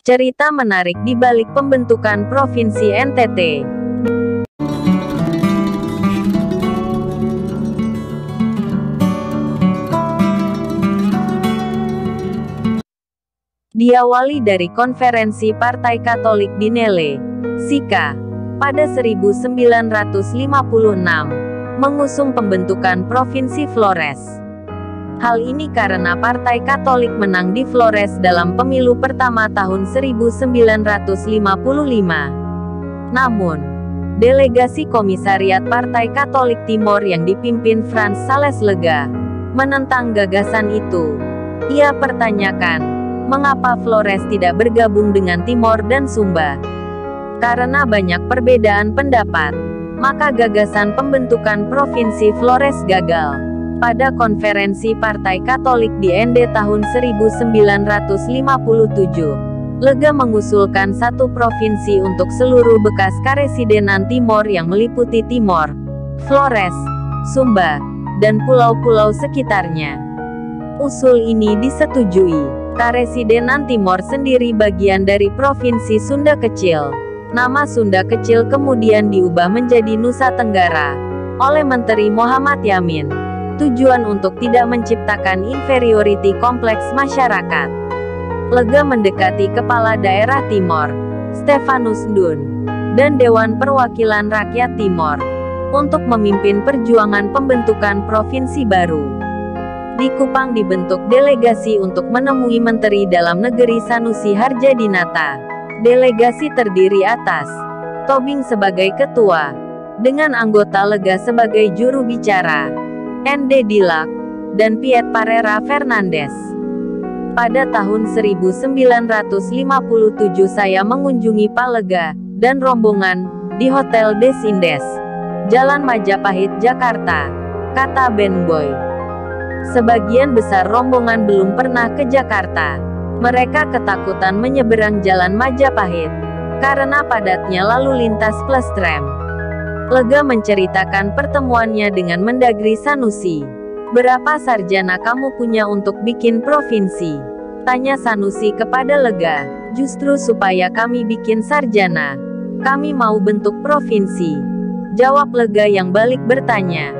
Cerita menarik di balik pembentukan Provinsi NTT. Diawali dari konferensi Partai Katolik di Nele, Sika, pada 1956, mengusung pembentukan Provinsi Flores. Hal ini karena Partai Katolik menang di Flores dalam pemilu pertama tahun 1955. Namun, delegasi Komisariat Partai Katolik Timor yang dipimpin Frans Sales Lega menentang gagasan itu. Ia pertanyakan, mengapa Flores tidak bergabung dengan Timor dan Sumba? Karena banyak perbedaan pendapat, maka gagasan pembentukan Provinsi Flores gagal. Pada konferensi Partai Katolik di Ende tahun 1957, Lega mengusulkan satu provinsi untuk seluruh bekas Karesidenan Timor yang meliputi Timor, Flores, Sumba, dan pulau-pulau sekitarnya. Usul ini disetujui. Karesidenan Timor sendiri bagian dari Provinsi Sunda Kecil. Nama Sunda Kecil kemudian diubah menjadi Nusa Tenggara oleh Menteri Muhammad Yamin. Tujuan untuk tidak menciptakan inferiority kompleks masyarakat. Lega mendekati Kepala Daerah Timor, Stefanus Dun, dan Dewan Perwakilan Rakyat Timor untuk memimpin perjuangan pembentukan provinsi baru. Di Kupang dibentuk delegasi untuk menemui Menteri Dalam Negeri Sanusi Harjadinata. Delegasi terdiri atas Tobing sebagai ketua, dengan anggota Lega sebagai juru bicara, N.D. Dilak, dan Piet Parera Fernandes. Pada tahun 1957 saya mengunjungi Pak Lega dan rombongan di Hotel Des Indes, Jalan Majapahit, Jakarta, kata Ben Boy. Sebagian besar rombongan belum pernah ke Jakarta. Mereka ketakutan menyeberang Jalan Majapahit karena padatnya lalu lintas plus tram. Lega menceritakan pertemuannya dengan Mendagri Sanusi. "Berapa sarjana kamu punya untuk bikin provinsi?" tanya Sanusi kepada Lega. "Justru supaya kami bikin sarjana, kami mau bentuk provinsi," jawab Lega yang balik bertanya,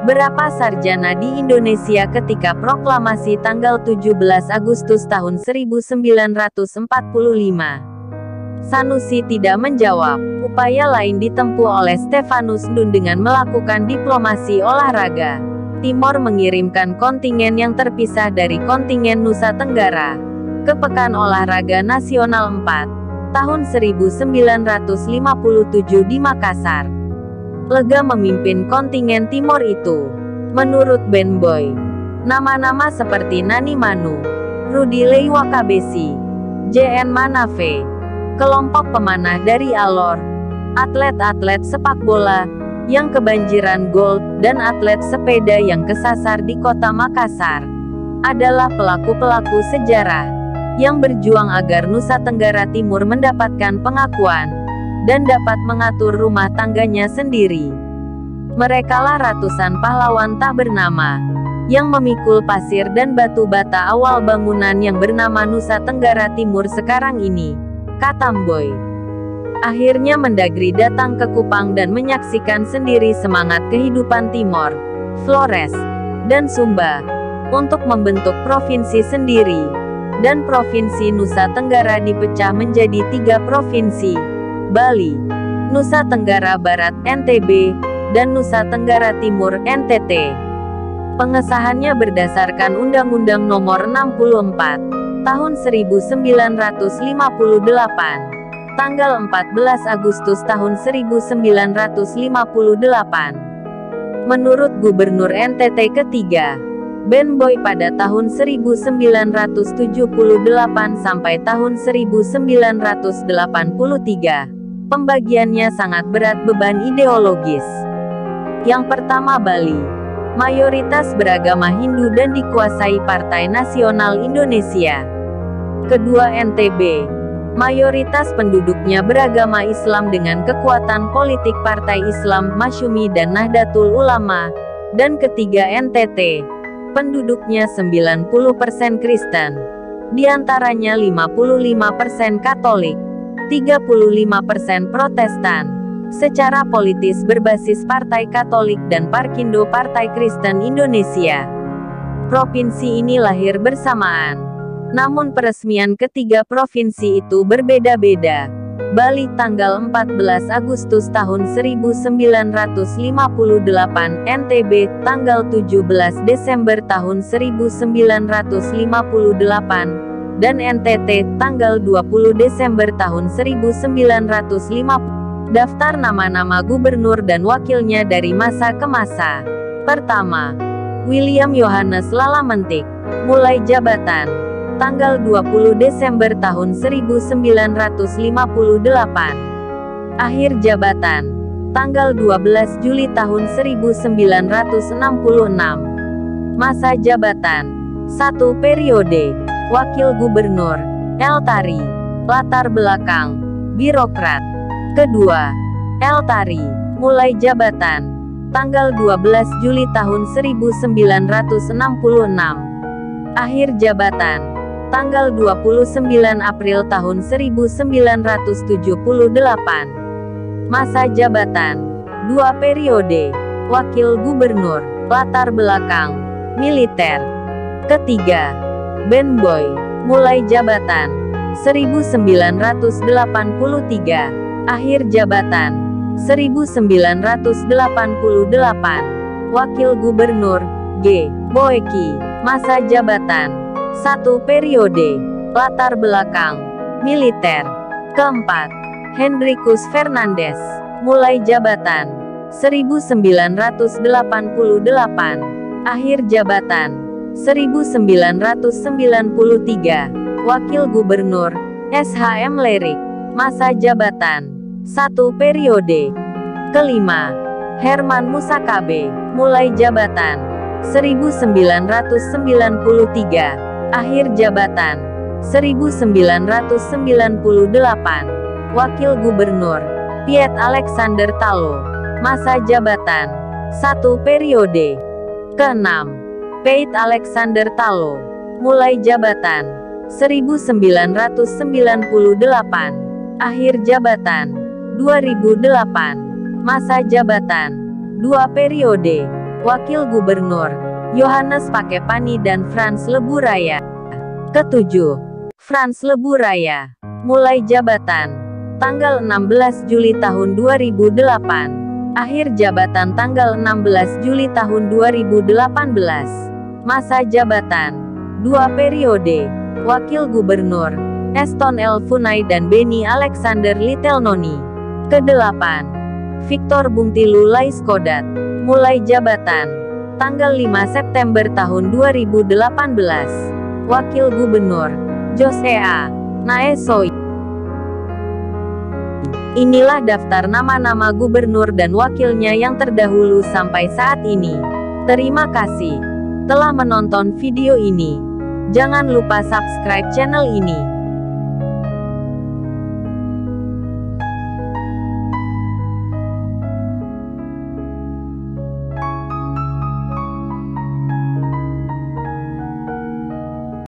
"Berapa sarjana di Indonesia ketika proklamasi tanggal 17 Agustus tahun 1945? Sanusi tidak menjawab. Upaya lain ditempuh oleh Stefanus Dun dengan melakukan diplomasi olahraga. Timor mengirimkan kontingen yang terpisah dari kontingen Nusa Tenggara ke Pekan Olahraga Nasional 4, tahun 1957 di Makassar. Lega memimpin kontingen Timor itu. Menurut Ben Boy, nama-nama seperti Nani Manu, Rudi Leiwakabesi, J.N. Manafe, kelompok pemanah dari Alor, atlet-atlet sepak bola yang kebanjiran gol, dan atlet sepeda yang kesasar di kota Makassar, adalah pelaku-pelaku sejarah yang berjuang agar Nusa Tenggara Timur mendapatkan pengakuan dan dapat mengatur rumah tangganya sendiri. Merekalah ratusan pahlawan tak bernama yang memikul pasir dan batu bata awal bangunan yang bernama Nusa Tenggara Timur sekarang ini, kata Boy. Akhirnya Mendagri datang ke Kupang dan menyaksikan sendiri semangat kehidupan Timor, Flores, dan Sumba untuk membentuk provinsi sendiri. Dan provinsi Nusa Tenggara dipecah menjadi 3 provinsi: Bali, Nusa Tenggara Barat (NTB), dan Nusa Tenggara Timur (NTT). Pengesahannya berdasarkan Undang-Undang Nomor 64, Tahun 1958, tanggal 14 Agustus tahun 1958. Menurut Gubernur NTT ketiga, Ben Boy pada tahun 1978 sampai tahun 1983, pembagiannya sangat berat beban ideologis. Yang pertama Bali, mayoritas beragama Hindu dan dikuasai Partai Nasional Indonesia. Kedua NTB, mayoritas penduduknya beragama Islam dengan kekuatan politik Partai Islam Masyumi dan Nahdlatul Ulama. Dan ketiga NTT, penduduknya 90% Kristen. Di antaranya 55% Katolik, 35% Protestan. Secara politis berbasis Partai Katolik dan Parkindo Partai Kristen Indonesia. Provinsi ini lahir bersamaan. Namun peresmian ketiga provinsi itu berbeda-beda. Bali tanggal 14 Agustus tahun 1958, NTB tanggal 17 Desember tahun 1958, dan NTT tanggal 20 Desember tahun 1950. Daftar nama-nama gubernur dan wakilnya dari masa ke masa. Pertama, William Yohanes Lalamentik. Mulai jabatan tanggal 20 Desember tahun 1958. Akhir jabatan tanggal 12 Juli tahun 1966. Masa jabatan 1 periode. Wakil Gubernur El Tari. Latar belakang birokrat. Kedua, El Tari. Mulai jabatan tanggal 12 Juli tahun 1966. Akhir jabatan tanggal 29 April tahun 1978. Masa jabatan 2 periode. Wakil Gubernur. Latar belakang militer. Ketiga, Ben Boy. Mulai jabatan 1983. Akhir jabatan 1988. Wakil Gubernur G. Boeki. Masa jabatan 1 periode. Latar belakang militer. Keempat, Hendrikus Fernandes. Mulai jabatan 1988. Akhir jabatan 1993. Wakil Gubernur SHM Lerik. Masa jabatan 1 periode. Kelima, Herman Musakabe. Mulai jabatan 1993. Akhir jabatan 1998. Wakil Gubernur Piet Alexander Talo. Masa jabatan 1 periode. Keenam, Piet Alexander Talo. Mulai jabatan 1998. Akhir jabatan 2008. Masa jabatan 2 periode. Wakil Gubernur Yohanes Pakepani dan Frans Leburaya. Ketujuh, Frans Leburaya. Mulai jabatan tanggal 16 Juli tahun 2008. Akhir jabatan tanggal 16 Juli tahun 2018. Masa jabatan 2 periode. Wakil Gubernur Eston L. Funai dan Beni Alexander Litelnoni. Kedelapan, Victor Bungtilu Laiskodat. Mulai jabatan tanggal 5 September tahun 2018. Wakil Gubernur Jose A. Naesoi. Inilah daftar nama-nama gubernur dan wakilnya yang terdahulu sampai saat ini. Terima kasih telah menonton video ini. Jangan lupa subscribe channel ini.